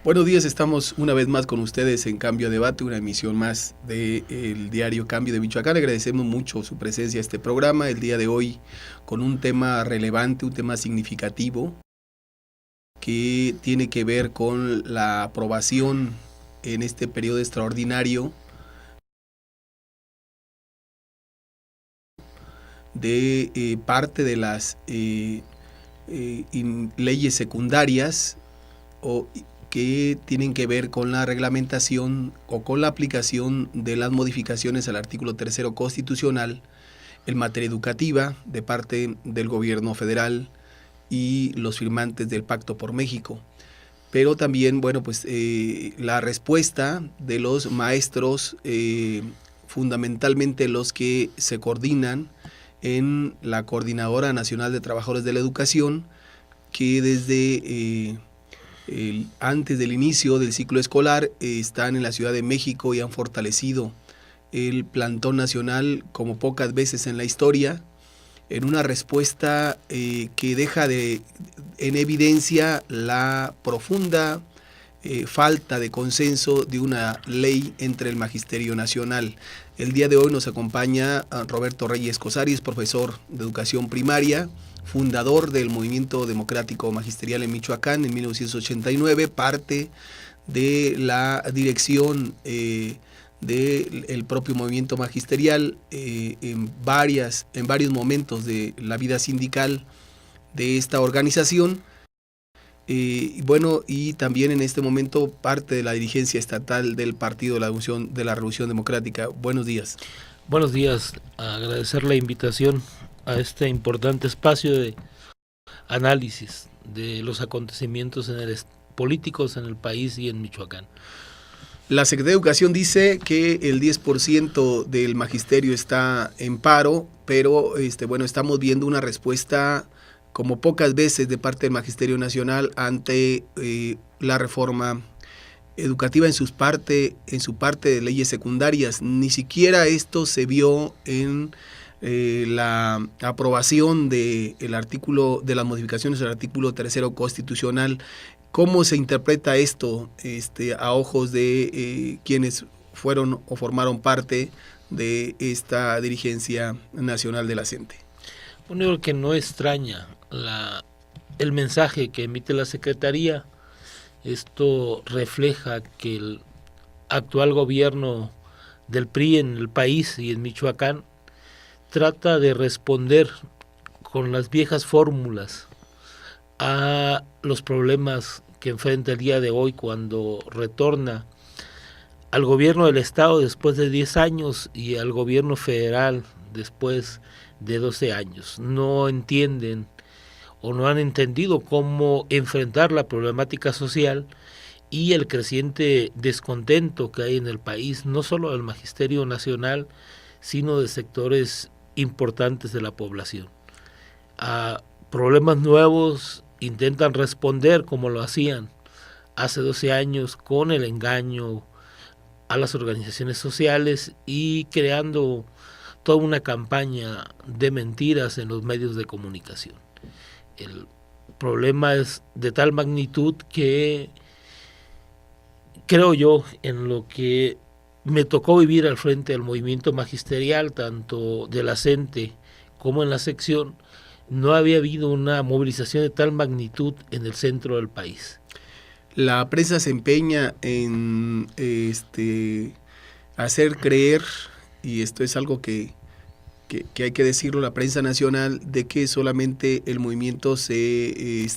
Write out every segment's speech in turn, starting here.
Buenos días, estamos una vez más con ustedes en Cambio a Debate, una emisión más del diario Cambio de Michoacán. Agradecemos mucho su presencia a este programa el día de hoy con un tema relevante, un tema significativo que tiene que ver con la aprobación en este periodo extraordinario de parte de las leyes secundarias o que tienen que ver con la reglamentación o con la aplicación de las modificaciones al artículo 3 constitucional en materia educativa de parte del gobierno federal y los firmantes del Pacto por México. Pero también, bueno, pues la respuesta de los maestros, fundamentalmente los que se coordinan en la Coordinadora Nacional de Trabajadores de la Educación, que desde antes del inicio del ciclo escolar están en la Ciudad de México y han fortalecido el plantón nacional como pocas veces en la historia, en una respuesta que deja en evidencia la profunda falta de consenso de una ley entre el Magisterio Nacional. El día de hoy nos acompaña Roberto Reyes Cosaris, profesor de educación primaria, fundador del Movimiento Democrático Magisterial en Michoacán en 1989, parte de la dirección del propio movimiento magisterial en varios momentos de la vida sindical de esta organización. Y también en este momento parte de la dirigencia estatal del Partido de la Revolución Democrática. Buenos días. Buenos días, agradecer la invitación a este importante espacio de análisis de los acontecimientos políticos en el país y en Michoacán. La Secretaría de Educación dice que el 10% del magisterio está en paro, pero estamos viendo una respuesta como pocas veces de parte del Magisterio Nacional ante la reforma educativa en su parte de leyes secundarias. Ni siquiera esto se vio en la aprobación del artículo de las modificaciones del artículo 3 constitucional. ¿Cómo se interpreta esto a ojos de quienes fueron o formaron parte de esta dirigencia nacional de la CENTE? Bueno, yo creo que no extraña el mensaje que emite la Secretaría. Esto refleja que el actual gobierno del PRI en el país y en Michoacán trata de responder con las viejas fórmulas a los problemas que enfrenta el día de hoy cuando retorna al gobierno del estado después de 10 años y al gobierno federal después de 12 años. No entienden o no han entendido cómo enfrentar la problemática social y el creciente descontento que hay en el país, no solo del Magisterio Nacional, sino de sectores importantes de la población. A problemas nuevos intentan responder como lo hacían hace 12 años con el engaño a las organizaciones sociales y creando toda una campaña de mentiras en los medios de comunicación. El problema es de tal magnitud que creo yo, en lo que me tocó vivir al frente del movimiento magisterial, tanto de la CENTE como en la sección, no había habido una movilización de tal magnitud en el centro del país. La prensa se empeña en hacer creer, y esto es algo que hay que decirlo, la prensa nacional, de que solamente el movimiento se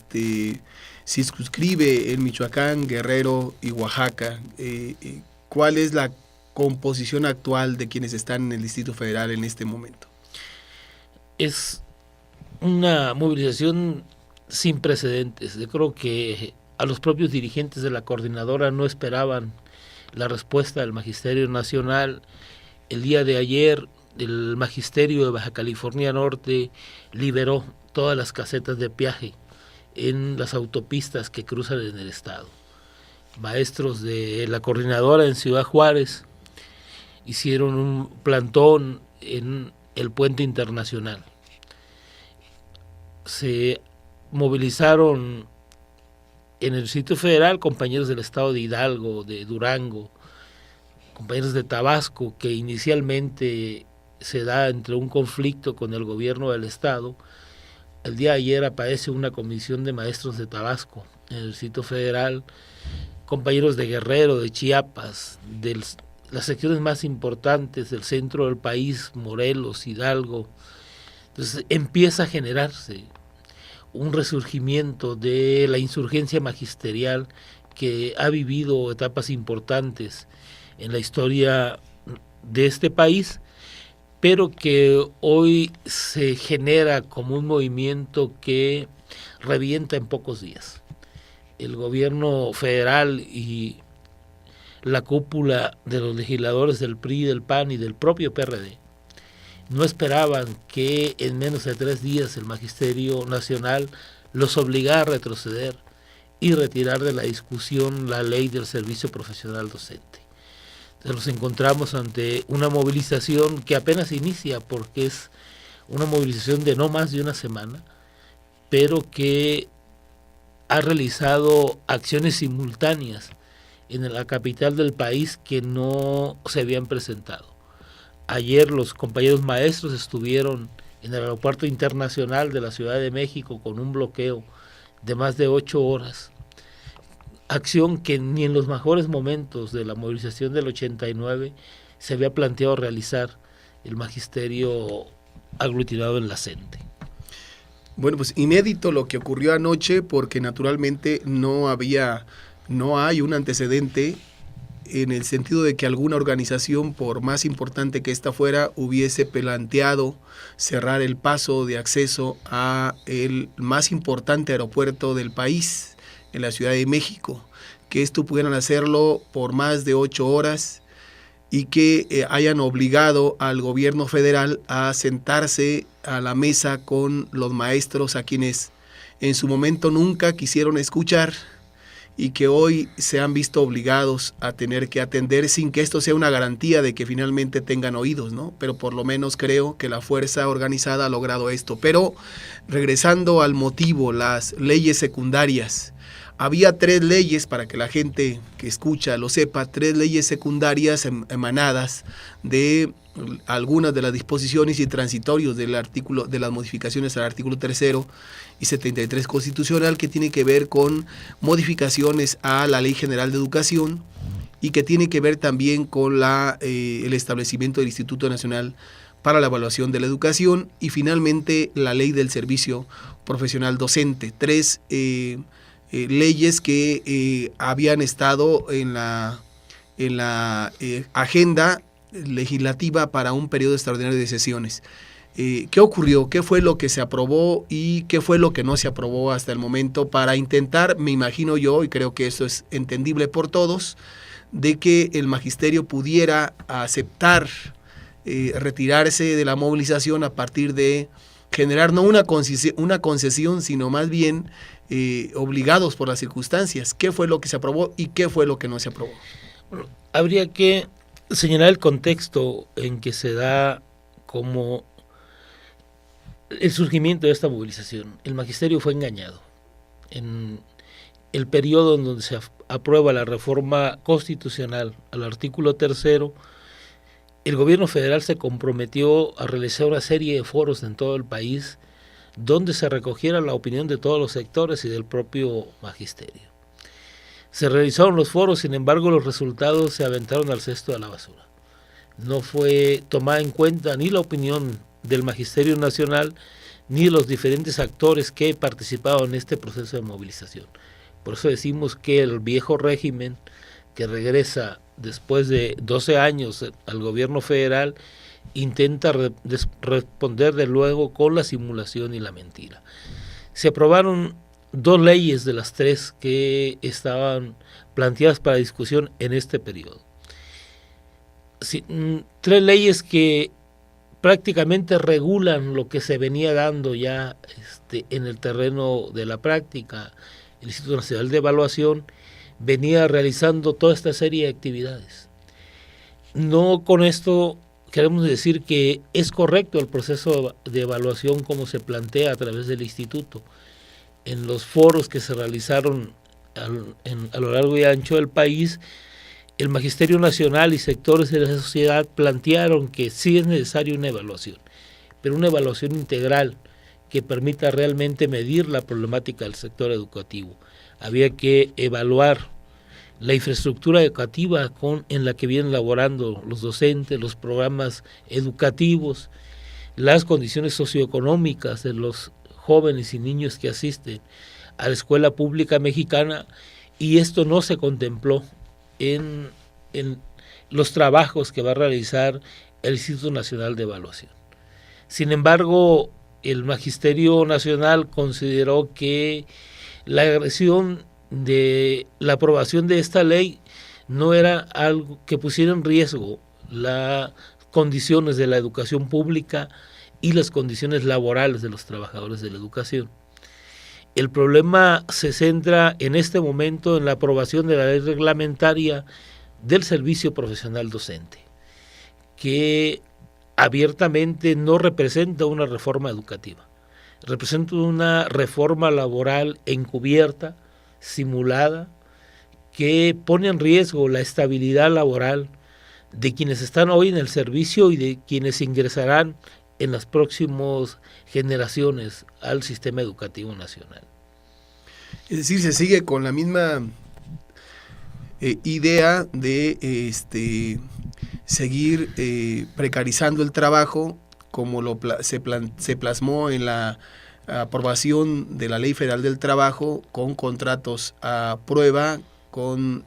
circunscribe en Michoacán, Guerrero y Oaxaca. ¿Cuál es la composición actual de quienes están en el Distrito Federal en este momento? Es una movilización sin precedentes. Yo creo que a los propios dirigentes de la coordinadora no esperaban la respuesta del Magisterio Nacional. El día de ayer el Magisterio de Baja California Norte liberó todas las casetas de peaje en las autopistas que cruzan en el estado. Maestros de la coordinadora en Ciudad Juárez hicieron un plantón en el puente internacional. Se movilizaron en el Distrito Federal, compañeros del estado de Hidalgo, de Durango, compañeros de Tabasco, que inicialmente se da entre un conflicto con el gobierno del estado. El día de ayer aparece una comisión de maestros de Tabasco en el Distrito Federal, compañeros de Guerrero, de Chiapas, de las secciones más importantes del centro del país, Morelos, Hidalgo. Entonces empieza a generarse un resurgimiento de la insurgencia magisterial que ha vivido etapas importantes en la historia de este país, pero que hoy se genera como un movimiento que revienta en pocos días. El gobierno federal y la cúpula de los legisladores del PRI, del PAN y del propio PRD no esperaban que en menos de 3 días el Magisterio Nacional los obligara a retroceder y retirar de la discusión la ley del servicio profesional docente. Entonces nos encontramos ante una movilización que apenas inicia, porque es una movilización de no más de una semana, pero que ha realizado acciones simultáneas en la capital del país que no se habían presentado. Ayer los compañeros maestros estuvieron en el aeropuerto internacional de la Ciudad de México con un bloqueo de más de 8 horas, acción que ni en los mejores momentos de la movilización del 89 se había planteado realizar el magisterio aglutinado en la CENTE. Bueno, pues inédito lo que ocurrió anoche, porque naturalmente no hay un antecedente en el sentido de que alguna organización, por más importante que ésta fuera, hubiese planteado cerrar el paso de acceso a el más importante aeropuerto del país, en la Ciudad de México, que esto pudieran hacerlo por más de 8 horas y que hayan obligado al gobierno federal a sentarse a la mesa con los maestros, a quienes en su momento nunca quisieron escuchar y que hoy se han visto obligados a tener que atender, sin que esto sea una garantía de que finalmente tengan oídos, ¿no? Pero por lo menos creo que la fuerza organizada ha logrado esto. Pero regresando al motivo, las leyes secundarias. Había 3 leyes, para que la gente que escucha lo sepa, 3 leyes secundarias emanadas de algunas de las disposiciones y transitorios del artículo, de las modificaciones al artículo 3º y 73 constitucional, que tiene que ver con modificaciones a la Ley General de Educación y que tiene que ver también con el establecimiento del Instituto Nacional para la Evaluación de la Educación y finalmente la Ley del Servicio Profesional Docente. 3 leyes que habían estado en la agenda legislativa para un periodo extraordinario de sesiones. ¿Qué ocurrió? ¿Qué fue lo que se aprobó y qué fue lo que no se aprobó hasta el momento para intentar, me imagino yo, y creo que eso es entendible por todos, de que el magisterio pudiera aceptar retirarse de la movilización a partir de generar no una concesión, sino más bien obligados por las circunstancias? ¿Qué fue lo que se aprobó y qué fue lo que no se aprobó? Bueno, habría que señalar el contexto en que se da como el surgimiento de esta movilización. El magisterio fue engañado. En el periodo en donde se aprueba la reforma constitucional al artículo 3º, el gobierno federal se comprometió a realizar una serie de foros en todo el país donde se recogiera la opinión de todos los sectores y del propio magisterio. Se realizaron los foros, sin embargo los resultados se aventaron al cesto de la basura. No fue tomada en cuenta ni la opinión del Magisterio Nacional ni de los diferentes actores que participaban en este proceso de movilización. Por eso decimos que el viejo régimen, que regresa después de 12 años al gobierno federal, intenta responder de luego con la simulación y la mentira. Se aprobaron 2 leyes de las 3 que estaban planteadas para discusión en este periodo. 3 leyes que prácticamente regulan lo que se venía dando ya en el terreno de la práctica. El Instituto Nacional de Evaluación venía realizando toda esta serie de actividades. No con esto queremos decir que es correcto el proceso de evaluación como se plantea a través del instituto. En los foros que se realizaron a lo largo y ancho del país, el Magisterio Nacional y sectores de la sociedad plantearon que sí es necesaria una evaluación, pero una evaluación integral que permita realmente medir la problemática del sector educativo. Había que evaluar la infraestructura educativa en la que vienen laborando los docentes, los programas educativos, las condiciones socioeconómicas de los jóvenes y niños que asisten a la escuela pública mexicana, y esto no se contempló en los trabajos que va a realizar el Instituto Nacional de Evaluación. Sin embargo, el Magisterio Nacional consideró que la agresión de la aprobación de esta ley no era algo que pusiera en riesgo las condiciones de la educación pública y las condiciones laborales de los trabajadores de la educación. El problema se centra en este momento en la aprobación de la ley reglamentaria del servicio profesional docente, que abiertamente no representa una reforma educativa, representa una reforma laboral encubierta, simulada, que pone en riesgo la estabilidad laboral de quienes están hoy en el servicio y de quienes ingresarán en las próximas generaciones al sistema educativo nacional. Es decir, se sigue con la misma idea de seguir precarizando el trabajo, como se plasmó en la aprobación de la Ley Federal del Trabajo, con contratos a prueba, con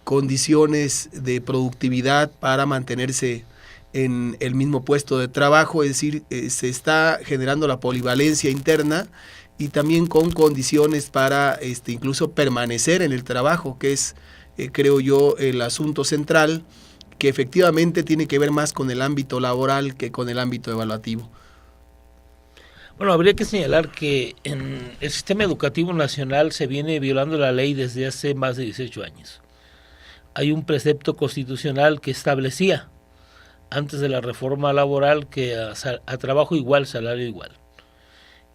condiciones de productividad para mantenerse en el mismo puesto de trabajo. Es decir, se está generando la polivalencia interna y también con condiciones para incluso permanecer en el trabajo, que es, creo yo, el asunto central, que efectivamente tiene que ver más con el ámbito laboral que con el ámbito evaluativo. Bueno, habría que señalar que en el sistema educativo nacional se viene violando la ley desde hace más de 18 años. Hay un precepto constitucional que establecía, antes de la reforma laboral, que a trabajo igual, salario igual.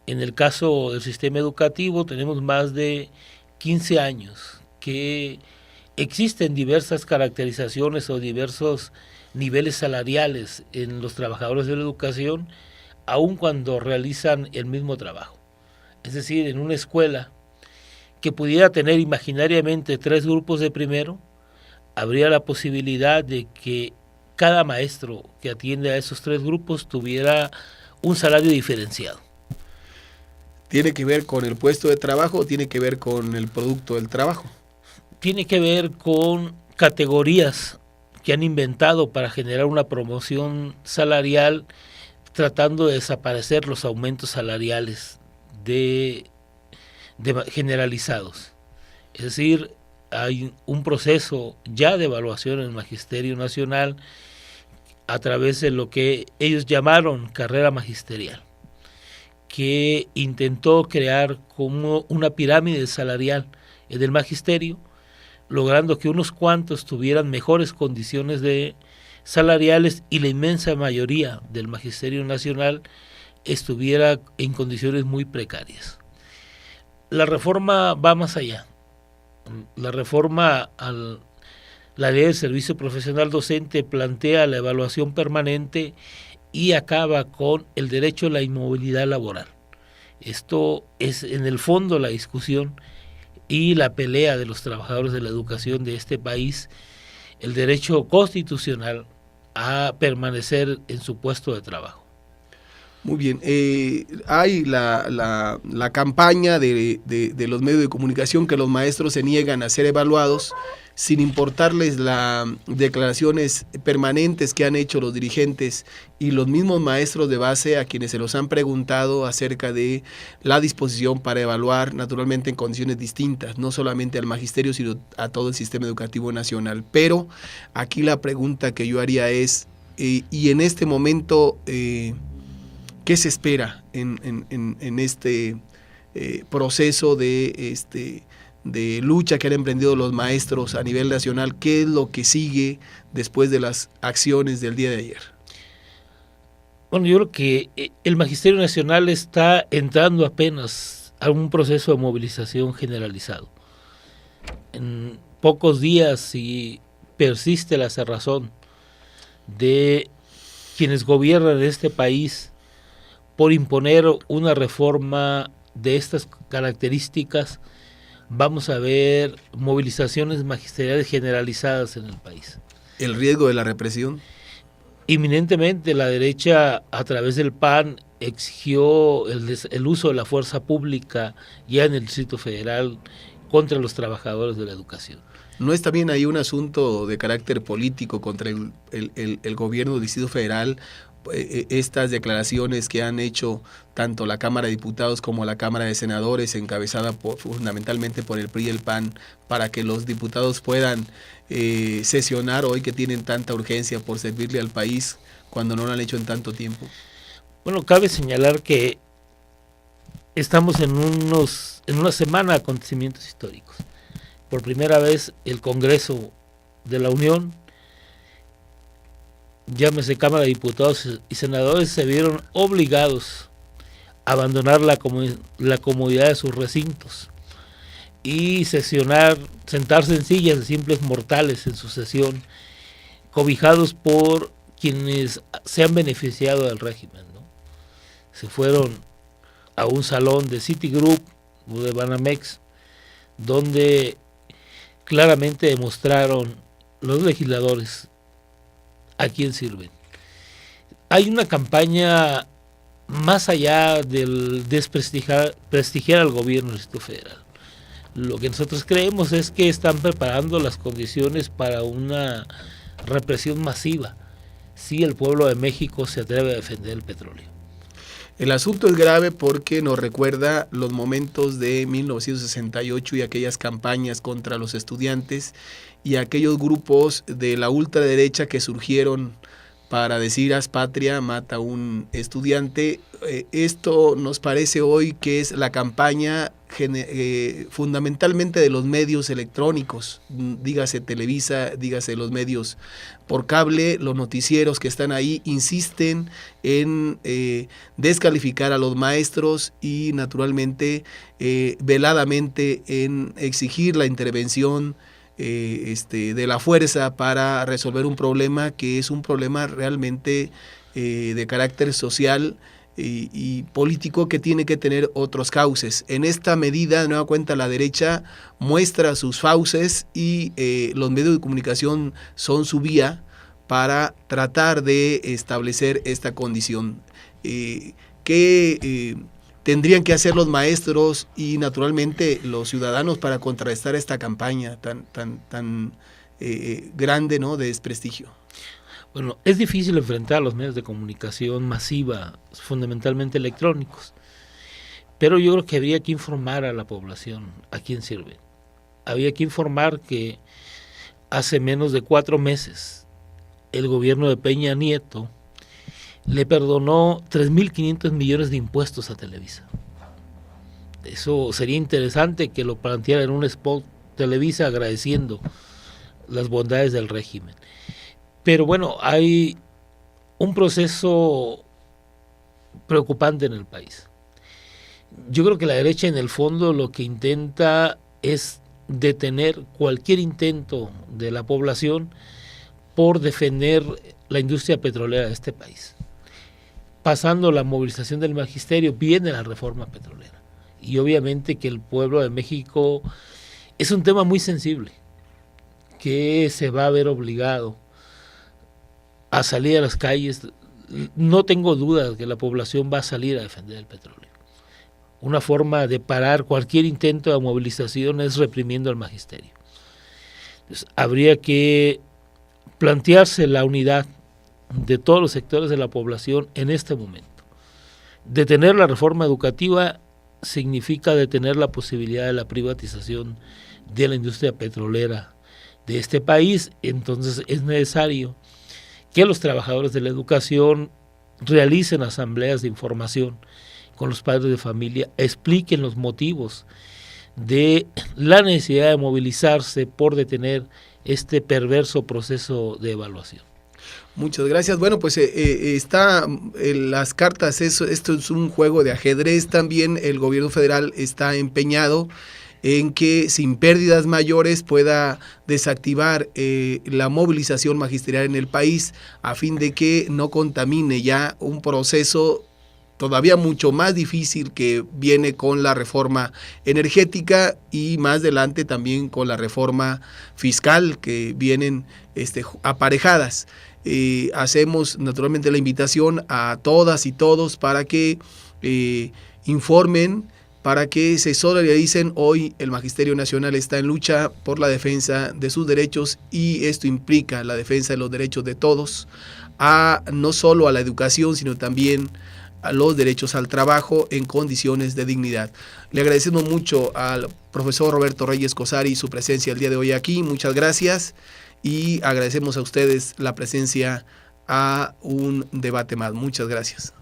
En el caso del sistema educativo tenemos más de 15 años que existen diversas caracterizaciones o diversos niveles salariales en los trabajadores de la educación, aun cuando realizan el mismo trabajo. Es decir, en una escuela que pudiera tener imaginariamente 3 grupos de primero, habría la posibilidad de que cada maestro que atiende a esos 3 grupos tuviera un salario diferenciado. ¿Tiene que ver con el puesto de trabajo o tiene que ver con el producto del trabajo? Tiene que ver con categorías que han inventado para generar una promoción salarial, tratando de desaparecer los aumentos salariales generalizados. Es decir, hay un proceso ya de evaluación en el Magisterio Nacional a través de lo que ellos llamaron carrera magisterial, que intentó crear como una pirámide salarial del magisterio, logrando que unos cuantos tuvieran mejores condiciones salariales y la inmensa mayoría del Magisterio Nacional estuviera en condiciones muy precarias. La reforma va más allá. La reforma a la ley del servicio profesional docente plantea la evaluación permanente y acaba con el derecho a la inmovilidad laboral. Esto es en el fondo la discusión y la pelea de los trabajadores de la educación de este país, el derecho constitucional a permanecer en su puesto de trabajo. Muy bien, hay la campaña de los medios de comunicación que los maestros se niegan a ser evaluados, sin importarles las declaraciones permanentes que han hecho los dirigentes y los mismos maestros de base a quienes se los han preguntado acerca de la disposición para evaluar, naturalmente en condiciones distintas, no solamente al magisterio, sino a todo el sistema educativo nacional. Pero aquí la pregunta que yo haría es, y en este momento, ¿qué se espera en este proceso de lucha que han emprendido los maestros a nivel nacional? ¿Qué es lo que sigue después de las acciones del día de ayer? Bueno, yo creo que el Magisterio Nacional está entrando apenas a un proceso de movilización generalizado. En pocos días, si persiste la cerrazón de quienes gobiernan este país por imponer una reforma de estas características, vamos a ver movilizaciones magisteriales generalizadas en el país. ¿El riesgo de la represión? Inminentemente la derecha, a través del PAN, exigió el uso de la fuerza pública ya en el Distrito Federal contra los trabajadores de la educación. ¿No es también ahí un asunto de carácter político contra el gobierno del Distrito Federal? Estas declaraciones que han hecho tanto la Cámara de Diputados como la Cámara de Senadores, encabezada fundamentalmente por el PRI y el PAN, para que los diputados puedan sesionar hoy, que tienen tanta urgencia por servirle al país, cuando no lo han hecho en tanto tiempo. Bueno, cabe señalar que estamos en una semana de acontecimientos históricos. Por primera vez el Congreso de la Unión, llámese Cámara de Diputados y Senadores, se vieron obligados a abandonar la comodidad de sus recintos y sentarse en sillas de simples mortales en su sesión, cobijados por quienes se han beneficiado del régimen, ¿no? Se fueron a un salón de Citigroup o de Banamex, donde claramente demostraron los legisladores a quién sirven. Hay una campaña más allá del prestigiar al gobierno del Distrito Federal. Lo que nosotros creemos es que están preparando las condiciones para una represión masiva si el pueblo de México se atreve a defender el petróleo. El asunto es grave porque nos recuerda los momentos de 1968 y aquellas campañas contra los estudiantes y aquellos grupos de la ultraderecha que surgieron para decir haz patria, mata a un estudiante. Esto nos parece hoy que es la campaña fundamentalmente de los medios electrónicos, dígase Televisa, dígase los medios por cable, los noticieros que están ahí insisten en descalificar a los maestros y naturalmente veladamente en exigir la intervención de la fuerza para resolver un problema que es un problema realmente de carácter social y político, que tiene que tener otros cauces. En esta medida, de nueva cuenta, la derecha muestra sus fauces y los medios de comunicación son su vía para tratar de establecer esta condición. ¿Qué tendrían que hacer los maestros y naturalmente los ciudadanos para contrarrestar esta campaña tan grande, ¿no?, de desprestigio? Bueno, es difícil enfrentar a los medios de comunicación masiva, fundamentalmente electrónicos, pero yo creo que habría que informar a la población a quién sirve. Había que informar que hace menos de 4 meses el gobierno de Peña Nieto le perdonó 3.500 millones de impuestos a Televisa. Eso sería interesante que lo planteara en un spot Televisa agradeciendo las bondades del régimen. Pero bueno, hay un proceso preocupante en el país. Yo creo que la derecha en el fondo lo que intenta es detener cualquier intento de la población por defender la industria petrolera de este país. Pasando la movilización del magisterio, viene la reforma petrolera. Y obviamente que el pueblo de México es un tema muy sensible, que se va a ver obligado a salir a las calles. No tengo duda de que la población va a salir a defender el petróleo. Una forma de parar cualquier intento de movilización es reprimiendo al magisterio. Entonces, habría que plantearse la unidad de todos los sectores de la población en este momento. Detener la reforma educativa significa detener la posibilidad de la privatización de la industria petrolera de este país. Entonces es necesario que los trabajadores de la educación realicen asambleas de información con los padres de familia, expliquen los motivos de la necesidad de movilizarse por detener este perverso proceso de evaluación. Muchas gracias. Bueno, pues está las cartas, esto es un juego de ajedrez también. El gobierno federal está empeñado en que sin pérdidas mayores pueda desactivar la movilización magisterial en el país a fin de que no contamine ya un proceso todavía mucho más difícil que viene con la reforma energética y más adelante también con la reforma fiscal que vienen aparejadas. Hacemos naturalmente la invitación a todas y todos para que informen, para que se solidaricen. Hoy el Magisterio Nacional está en lucha por la defensa de sus derechos y esto implica la defensa de los derechos de todos, no solo a la educación, sino también a los derechos al trabajo en condiciones de dignidad. Le agradecemos mucho al profesor Roberto Reyes Cosari su presencia el día de hoy aquí. Muchas gracias y agradecemos a ustedes la presencia a un debate más. Muchas gracias.